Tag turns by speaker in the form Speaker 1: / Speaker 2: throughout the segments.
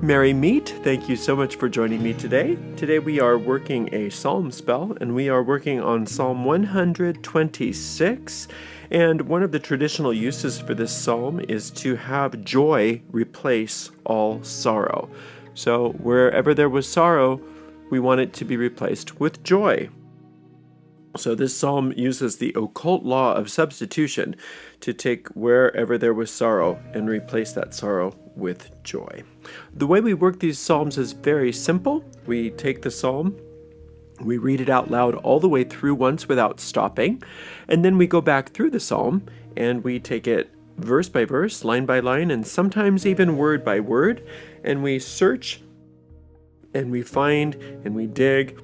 Speaker 1: Merry Meet, thank you so much for joining me today. Today we are working a psalm spell, and we are working on Psalm 126. And one of the traditional uses for this psalm is to have joy replace all sorrow. So wherever there was sorrow, we want it to be replaced with joy. So this psalm uses the occult law of substitution to take wherever there was sorrow and replace that sorrow with joy. The way we work these psalms is very simple. We take the psalm, we read it out loud all the way through once without stopping, and then we go back through the psalm and we take it verse by verse, line by line, and sometimes even word by word, and we search and we find and we dig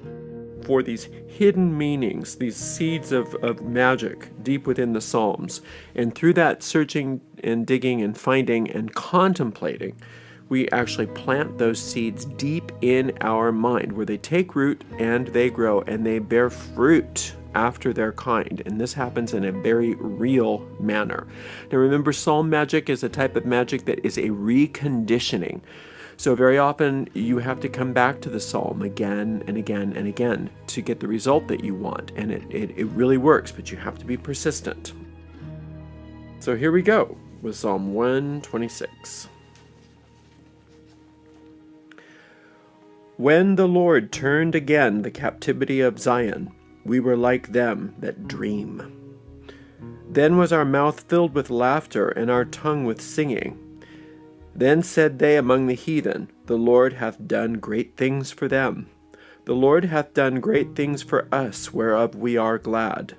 Speaker 1: for these hidden meanings, these seeds of magic deep within the Psalms. And through that searching and digging and finding and contemplating, we actually plant those seeds deep in our mind, where they take root and they grow and they bear fruit after their kind. And this happens in a very real manner. Now remember, Psalm magic is a type of magic that is a reconditioning. So very often you have to come back to the psalm again and again and again to get the result that you want. And it really works, but you have to be persistent. So here we go with Psalm 126. When the Lord turned again the captivity of Zion, we were like them that dream. Then was our mouth filled with laughter and our tongue with singing. Then said they among the heathen, The Lord hath done great things for them. The Lord hath done great things for us, whereof we are glad.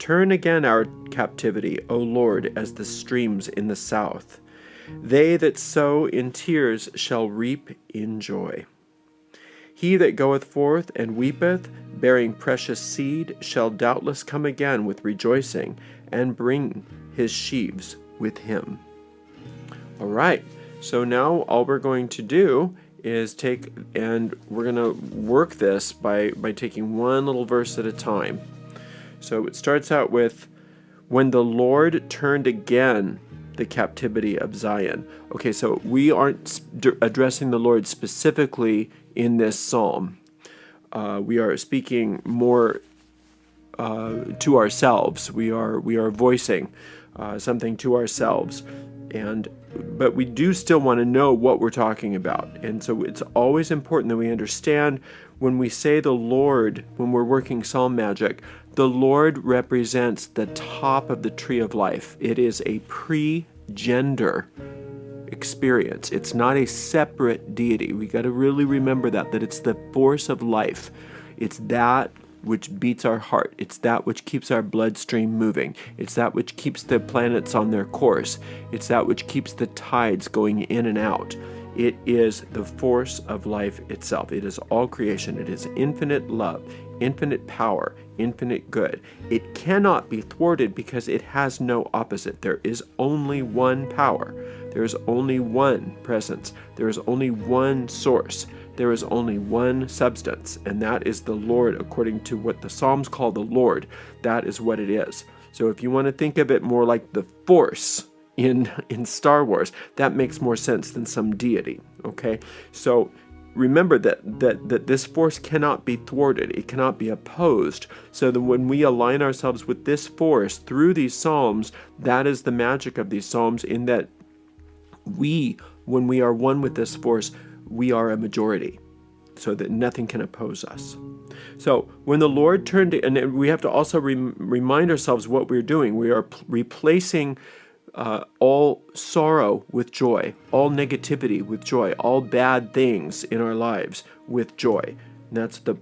Speaker 1: Turn again our captivity, O Lord, as the streams in the south. They that sow in tears shall reap in joy. He that goeth forth and weepeth, bearing precious seed, shall doubtless come again with rejoicing, and bring his sheaves with him. All right, so now all we're going to do is we're going to work this by taking one little verse at a time. So it starts out with, when the Lord turned again the captivity of Zion. Okay, so we aren't addressing the Lord specifically in this psalm. We are speaking more to ourselves. We are voicing something to ourselves. But we do still want to know what we're talking about. And so it's always important that we understand when we say the Lord, when we're working psalm magic, the Lord represents the top of the tree of life. It is a pre-gender experience. It's not a separate deity. We got to really remember that it's the force of life. It's that which beats our heart. It's that which keeps our bloodstream moving. It's that which keeps the planets on their course. It's that which keeps the tides going in and out. It is the force of life itself. It is all creation. It is infinite love, infinite power, infinite good. It cannot be thwarted because it has no opposite. There is only one power. There is only one presence. There is only one source. There is only one substance, and that is the Lord, according to what the Psalms call the Lord. That is what it is. So if you want to think of it more like the Force in Star Wars, that makes more sense than some deity, okay? So remember that this force cannot be thwarted. It cannot be opposed. So that when we align ourselves with this force through these Psalms, that is the magic of these Psalms, in that when we are one with this force, we are a majority, so that nothing can oppose us. So when the Lord turned, and we have to also remind ourselves what we're doing. We are replacing all sorrow with joy, all negativity with joy, all bad things in our lives with joy. And that's the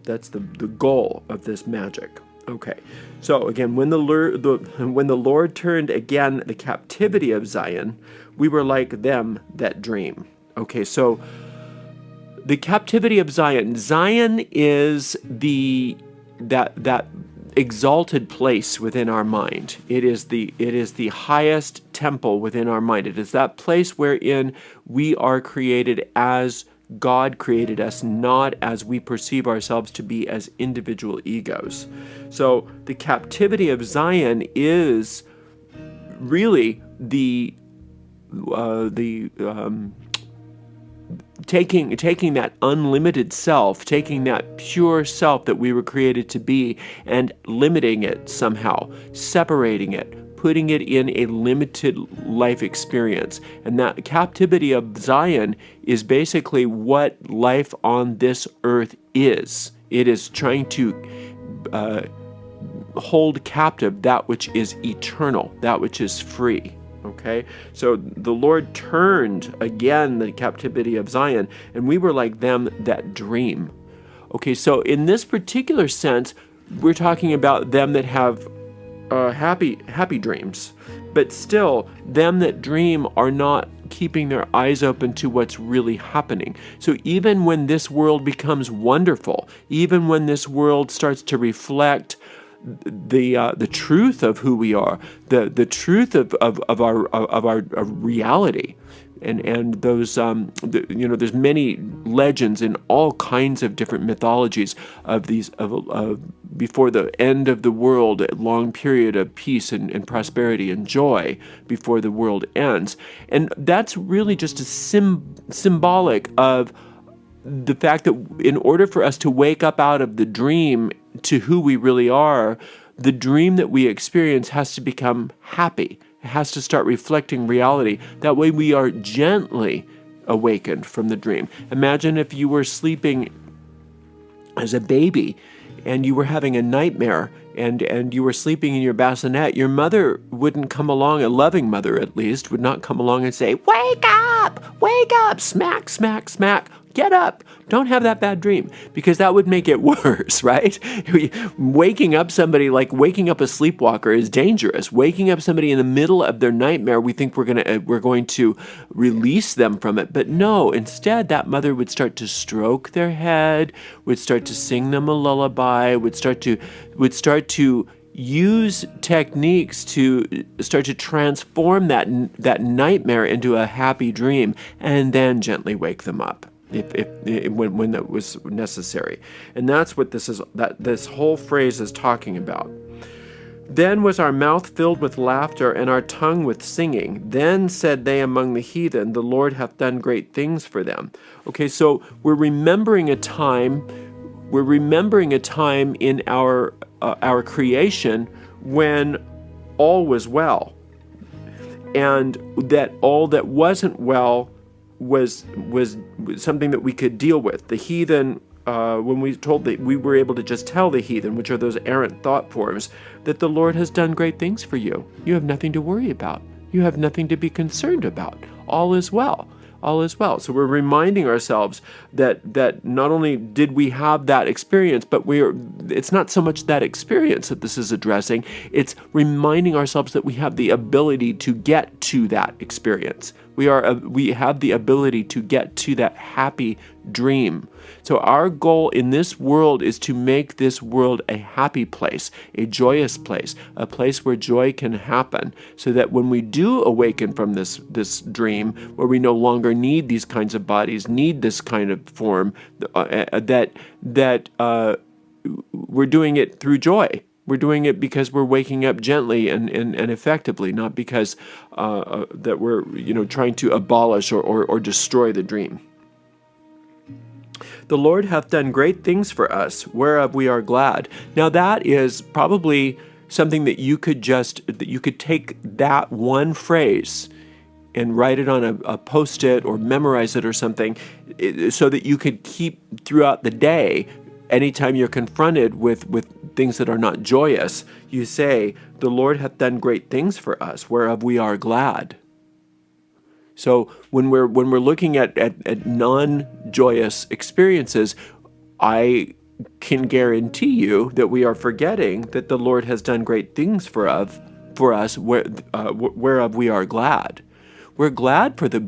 Speaker 1: goal of this magic. Okay, so again, when the Lord turned again the captivity of Zion, we were like them that dream. Okay, so the captivity of Zion. Zion is that exalted place within our mind. It is the highest temple within our mind. It is that place wherein we are created as God created us, not as we perceive ourselves to be as individual egos. So the captivity of Zion is taking that unlimited self, taking that pure self that we were created to be, and limiting it somehow, separating it, putting it in a limited life experience. And that captivity of Zion is basically what life on this earth is. It is trying to hold captive that which is eternal, that which is free. Okay, so the Lord turned again the captivity of Zion, and we were like them that dream. Okay, so in this particular sense, we're talking about them that have happy dreams, but still, them that dream are not keeping their eyes open to what's really happening. So even when this world becomes wonderful, even when this world starts to reflect the truth of who we are, the truth of our reality, and those there's many legends in all kinds of different mythologies of these before the end of the world, a long period of peace and prosperity and joy before the world ends, and that's really just a symbolic of the fact that in order for us to wake up out of the dream to who we really are, the dream that we experience has to become happy. It has to start reflecting reality. That way we are gently awakened from the dream. Imagine if you were sleeping as a baby and you were having a nightmare and you were sleeping in your bassinet. Your mother wouldn't come along, a loving mother at least, would not come along and say, wake up, smack, smack, smack. Get up. Don't have that bad dream, because that would make it worse, right? Waking up somebody, like waking up a sleepwalker, is dangerous. Waking up somebody in the middle of their nightmare, we think we're going to release them from it. But no, instead that mother would start to stroke their head, would start to sing them a lullaby, would start to use techniques to start to transform that nightmare into a happy dream, and then gently wake them up when that was necessary. And that's what this whole phrase is talking about. Then was our mouth filled with laughter and our tongue with singing. Then said they among the heathen, the Lord hath done great things for them. Okay, so we're remembering a time in our creation when all was well, and that all that wasn't well was something that we could deal with. The heathen, when we were able to just tell the heathen, which are those errant thought forms, that the Lord has done great things for you. You have nothing to worry about. You have nothing to be concerned about. All is well. All is well. So we're reminding ourselves that not only did we have that experience, but it's not so much that experience that this is addressing. It's reminding ourselves that we have the ability to get to that experience. We have the ability to get to that happy dream. So our goal in this world is to make this world a happy place, a joyous place, a place where joy can happen, so that when we do awaken from this dream, where we no longer need these kinds of bodies, need this kind of form, that we're doing it through joy. We're doing it because we're waking up gently and effectively, not because that we're trying to abolish or destroy the dream. The Lord hath done great things for us, whereof we are glad. Now that is probably something that you could take that one phrase and write it on a Post-it or memorize it or something, so that you could keep throughout the day. Anytime you're confronted with things that are not joyous, you say, the Lord hath done great things for us, whereof we are glad. So when we're looking at non-joyous experiences, I can guarantee you that we are forgetting that the Lord has done great things for us, whereof we are glad. We're glad for the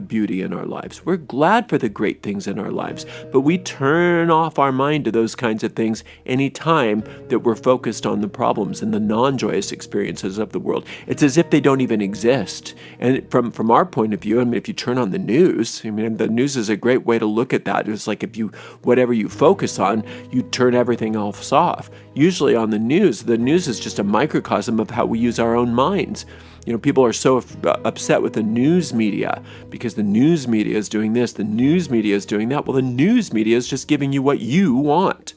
Speaker 1: beauty in our lives. We're glad for the great things in our lives, but we turn off our mind to those kinds of things any time that we're focused on the problems and the non-joyous experiences of the world. It's as if they don't even exist. And from our point of view, if you turn on the news, the news is a great way to look at that. It's like whatever you focus on, you turn everything else off. Usually on the news is just a microcosm of how we use our own minds. People are so upset with the news media because the news media is doing this, the news media is doing that. Well, the news media is just giving you what you want.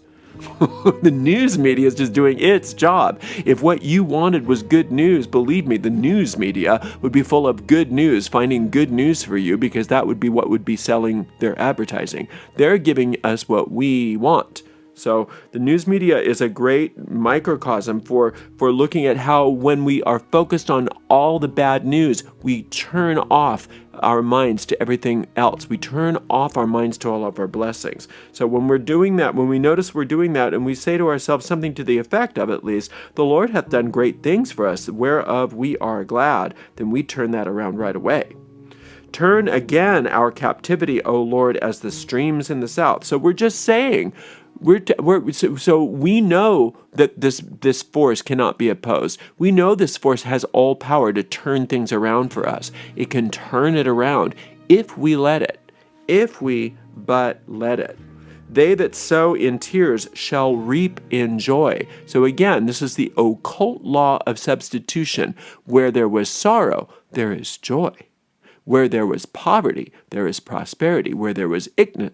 Speaker 1: The news media is just doing its job. If what you wanted was good news, believe me, the news media would be full of good news, finding good news for you, because that would be what would be selling their advertising. They're giving us what we want. So the news media is a great microcosm for looking at how, when we are focused on all the bad news, we turn off our minds to everything else. We turn off our minds to all of our blessings. So when we're doing that, when we notice we're doing that, and we say to ourselves something to the effect of, at least, the Lord hath done great things for us, whereof we are glad, then we turn that around right away. Turn again our captivity, O Lord, as the streams in the south. So we're just saying, so we know that this force cannot be opposed. We know this force has all power to turn things around for us. It can turn it around if we let it, if we but let it. They that sow in tears shall reap in joy. So again, this is the occult law of substitution. Where there was sorrow, there is joy. Where there was poverty, there is prosperity. Where there was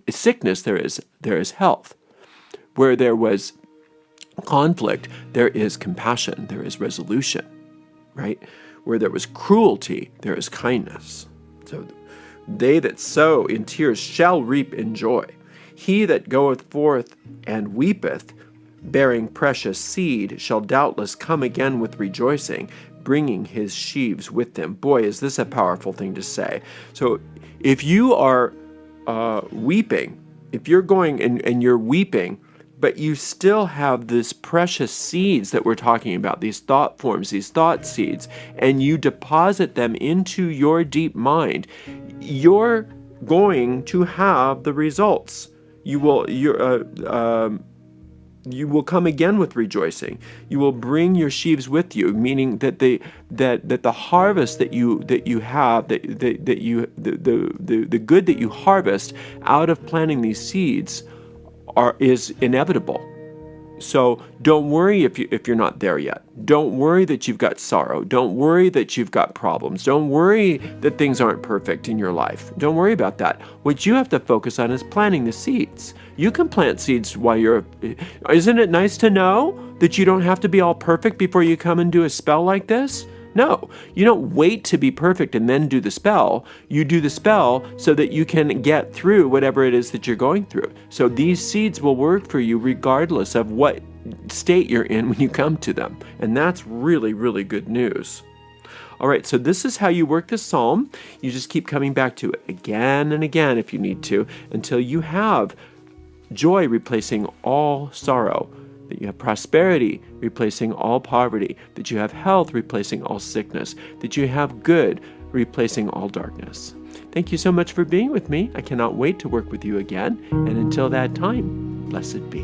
Speaker 1: sickness, there is health. Where there was conflict, there is compassion, there is resolution, right? Where there was cruelty, there is kindness. So they that sow in tears shall reap in joy. He that goeth forth and weepeth, bearing precious seed, shall doubtless come again with rejoicing, bringing his sheaves with them. Boy, is this a powerful thing to say. So if you are weeping, if you're going and you're weeping, but you still have this precious seeds that we're talking about, these thought forms, these thought seeds, and you deposit them into your deep mind, you're going to have the results. You will come again with rejoicing. You will bring your sheaves with you, meaning that the harvest that you have, the good that you harvest out of planting these seeds is inevitable. So don't worry if you're not there yet. Don't worry that you've got sorrow. Don't worry that you've got problems. Don't worry that things aren't perfect in your life. Don't worry about that. What you have to focus on is planting the seeds. You can plant seeds while isn't it nice to know that you don't have to be all perfect before you come and do a spell like this? No, you don't wait to be perfect and then do the spell. You do the spell so that you can get through whatever it is that you're going through. So these seeds will work for you regardless of what state you're in when you come to them. And that's really, really good news. All right, so this is how you work this psalm. You just keep coming back to it again and again if you need to, until you have joy replacing all sorrow, that you have prosperity replacing all poverty, that you have health replacing all sickness, that you have good replacing all darkness. Thank you so much for being with me. I cannot wait to work with you again. And until that time, blessed be.